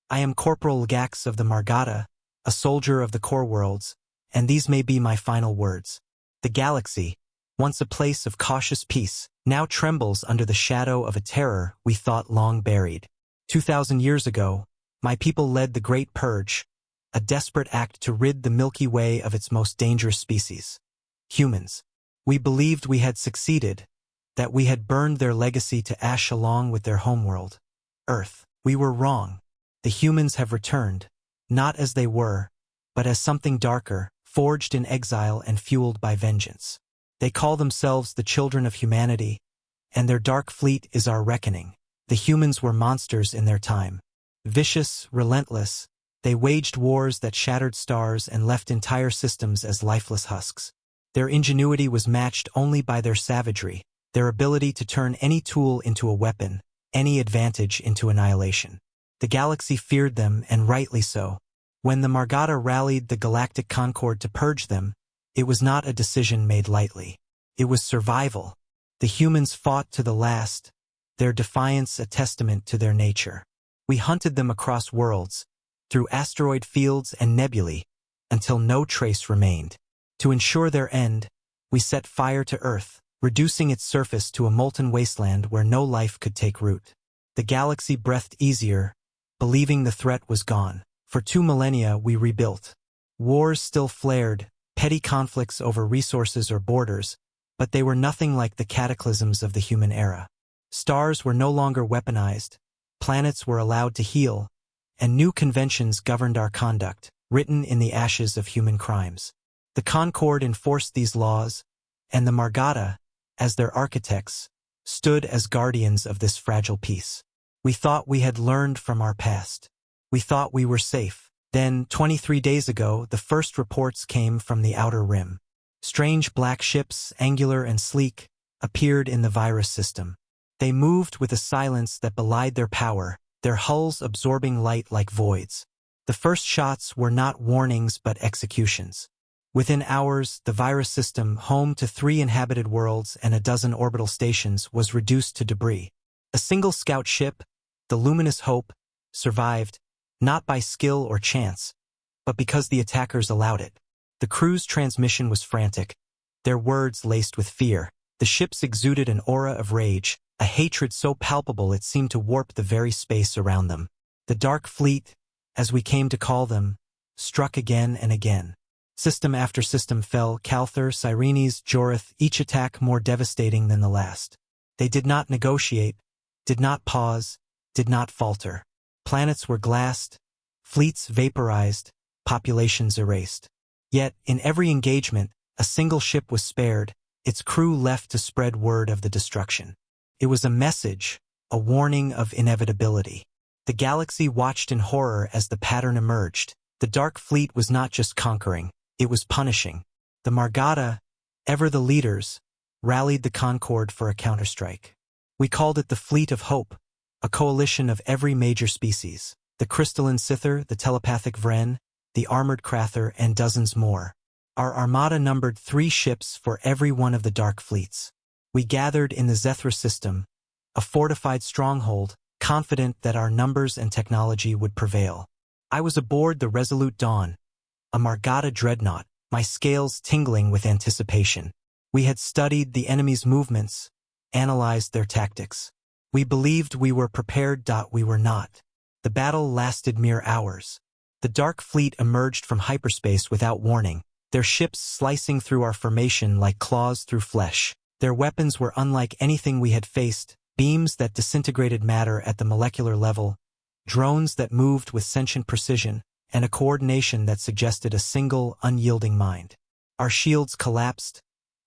I am Corporal Gax of the Margata, a soldier of the core worlds, and these may be my final words. The galaxy, once a place of cautious peace, now trembles under the shadow of a terror we thought long buried. 2,000 years ago, my people led the Great Purge, a desperate act to rid the Milky Way of its most dangerous species, humans. We believed we had succeeded, that we had burned their legacy to ash along with their homeworld, Earth. We were wrong. The humans have returned, not as they were, but as something darker, forged in exile and fueled by vengeance. They call themselves the children of humanity, and their dark fleet is our reckoning. The humans were monsters in their time. Vicious, relentless, they waged wars that shattered stars and left entire systems as lifeless husks. Their ingenuity was matched only by their savagery, their ability to turn any tool into a weapon, any advantage into annihilation. The galaxy feared them, and rightly so. When the Margata rallied the Galactic Concord to purge them, it was not a decision made lightly. It was survival. The humans fought to the last, their defiance a testament to their nature. We hunted them across worlds, through asteroid fields and nebulae, until no trace remained. To ensure their end, we set fire to Earth, reducing its surface to a molten wasteland where no life could take root. The galaxy breathed easier, believing the threat was gone. For 2 millennia we rebuilt. Wars still flared, petty conflicts over resources or borders, but they were nothing like the cataclysms of the human era. Stars were no longer weaponized, planets were allowed to heal, and new conventions governed our conduct, written in the ashes of human crimes. The Concord enforced these laws, and the Margata, as their architects, stood as guardians of this fragile peace. We thought we had learned from our past. We thought we were safe. Then, 23 days ago, the first reports came from the Outer Rim. Strange black ships, angular and sleek, appeared in the virus system. They moved with a silence that belied their power, their hulls absorbing light like voids. The first shots were not warnings but executions. Within hours, the virus system, home to 3 inhabited worlds and a dozen orbital stations, was reduced to debris. A single scout ship, the Luminous Hope, survived, not by skill or chance, but because the attackers allowed it. The crew's transmission was frantic, their words laced with fear. The ships exuded an aura of rage, a hatred so palpable it seemed to warp the very space around them. The Dark Fleet, as we came to call them, struck again and again. System after system fell, Calther, Cyrenes, Jorith, each attack more devastating than the last. They did not negotiate, did not pause, did not falter. Planets were glassed, fleets vaporized, populations erased. Yet, in every engagement, a single ship was spared, its crew left to spread word of the destruction. It was a message, a warning of inevitability. The galaxy watched in horror as the pattern emerged. The Dark Fleet was not just conquering, it was punishing. The Margata, ever the leaders, rallied the Concord for a counterstrike. We called it the Fleet of Hope, a coalition of every major species. The crystalline Scyther, the telepathic Vren, the armored Krather, and dozens more. Our armada numbered 3 ships for every one of the Dark Fleets. We gathered in the Zethra system, a fortified stronghold, confident that our numbers and technology would prevail. I was aboard the Resolute Dawn, a Margata dreadnought, my scales tingling with anticipation. We had studied the enemy's movements, analyzed their tactics. We believed we were prepared. We were not. The battle lasted mere hours. The Dark Fleet emerged from hyperspace without warning, their ships slicing through our formation like claws through flesh. Their weapons were unlike anything we had faced, beams that disintegrated matter at the molecular level, drones that moved with sentient precision, and a coordination that suggested a single, unyielding mind. Our shields collapsed,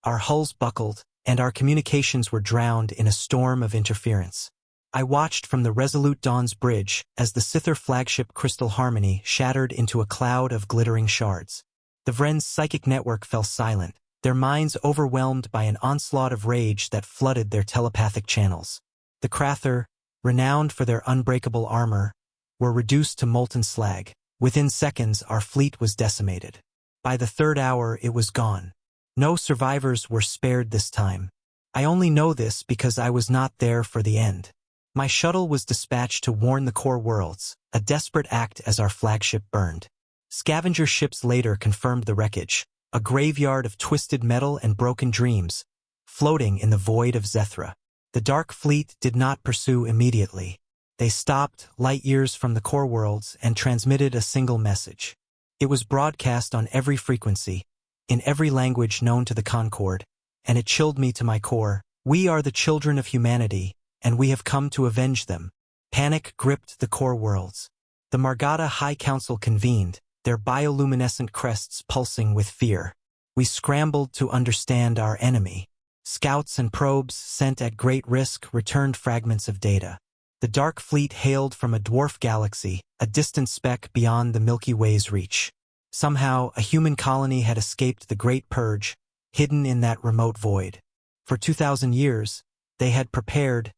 our hulls buckled, and our communications were drowned in a storm of interference. I watched from the Resolute Dawn's bridge as the Scyther flagship Crystal Harmony shattered into a cloud of glittering shards. The Vren's psychic network fell silent, their minds overwhelmed by an onslaught of rage that flooded their telepathic channels. The Krather, renowned for their unbreakable armor, were reduced to molten slag. Within seconds, our fleet was decimated. By the 3rd hour, it was gone. No survivors were spared this time. I only know this because I was not there for the end. My shuttle was dispatched to warn the core worlds, a desperate act as our flagship burned. Scavenger ships later confirmed the wreckage, a graveyard of twisted metal and broken dreams, floating in the void of Zethra. The Dark Fleet did not pursue immediately. They stopped light years from the core worlds and transmitted a single message. It was broadcast on every frequency, in every language known to the Concord, and it chilled me to my core. We are the children of humanity, and we have come to avenge them. Panic gripped the core worlds. The Margata High Council convened, their bioluminescent crests pulsing with fear. We scrambled to understand our enemy. Scouts and probes sent at great risk returned fragments of data. The Dark Fleet hailed from a dwarf galaxy, a distant speck beyond the Milky Way's reach. Somehow, a human colony had escaped the Great Purge, hidden in that remote void. For 2,000 years, they had prepared,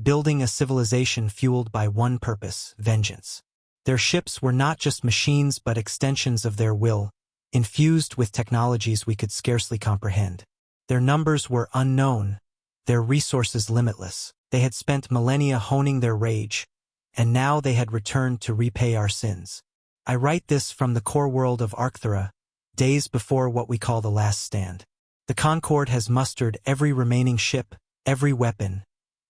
building a civilization fueled by one purpose: vengeance. Their ships were not just machines but extensions of their will, infused with technologies we could scarcely comprehend. Their numbers were unknown, their resources limitless. They had spent millennia honing their rage, and now they had returned to repay our sins. I write this from the core world of Arcthura, days before what we call the Last Stand. The Concord has mustered every remaining ship, every weapon,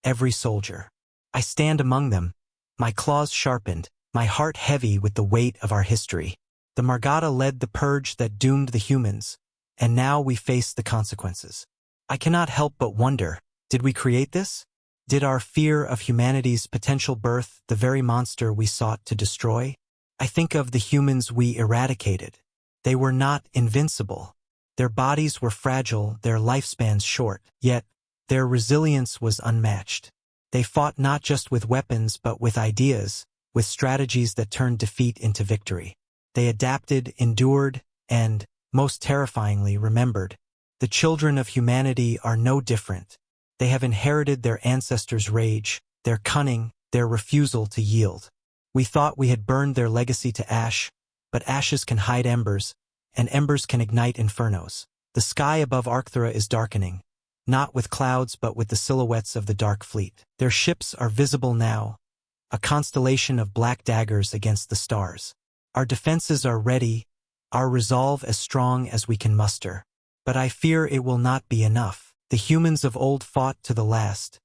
every soldier. I stand among them, my claws sharpened, my heart heavy with the weight of our history. The Margata led the purge that doomed the humans, and now we face the consequences. I cannot help but wonder, did we create this? Did our fear of humanity's potential birth the very monster we sought to destroy? I think of the humans we eradicated. They were not invincible. Their bodies were fragile, their lifespans short, yet their resilience was unmatched. They fought not just with weapons but with ideas, with strategies that turned defeat into victory. They adapted, endured, and, most terrifyingly, remembered. The children of humanity are no different. They have inherited their ancestors' rage, their cunning, their refusal to yield. We thought we had burned their legacy to ash, but ashes can hide embers, and embers can ignite infernos. The sky above Arcthura is darkening, not with clouds but with the silhouettes of the Dark Fleet. Their ships are visible now, a constellation of black daggers against the stars. Our defenses are ready, our resolve as strong as we can muster. But I fear it will not be enough. The humans of old fought to the last,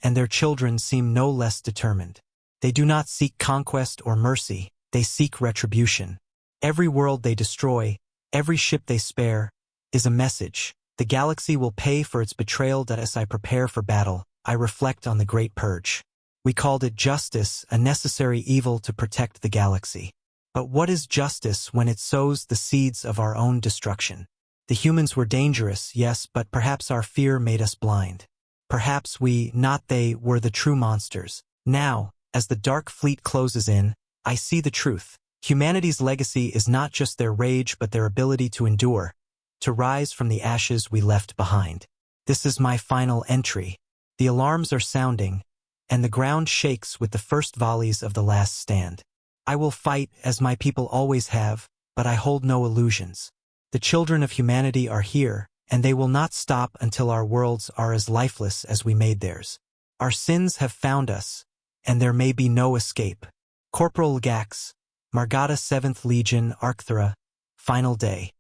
and their children seem no less determined. They do not seek conquest or mercy, they seek retribution. Every world they destroy, every ship they spare, is a message. The galaxy will pay for its betrayal. As I prepare for battle, I reflect on the Great Purge. We called it justice, a necessary evil to protect the galaxy. But what is justice when it sows the seeds of our own destruction? The humans were dangerous, yes, but perhaps our fear made us blind. Perhaps we, not they, were the true monsters. Now, as the Dark Fleet closes in, I see the truth. Humanity's legacy is not just their rage but their ability to endure, to rise from the ashes we left behind. This is my final entry. The alarms are sounding, and the ground shakes with the first volleys of the Last Stand. I will fight as my people always have, but I hold no illusions. The children of humanity are here, and they will not stop until our worlds are as lifeless as we made theirs. Our sins have found us, and there may be no escape. Corporal Gax, Margata 7th Legion, Arcthura, Final Day.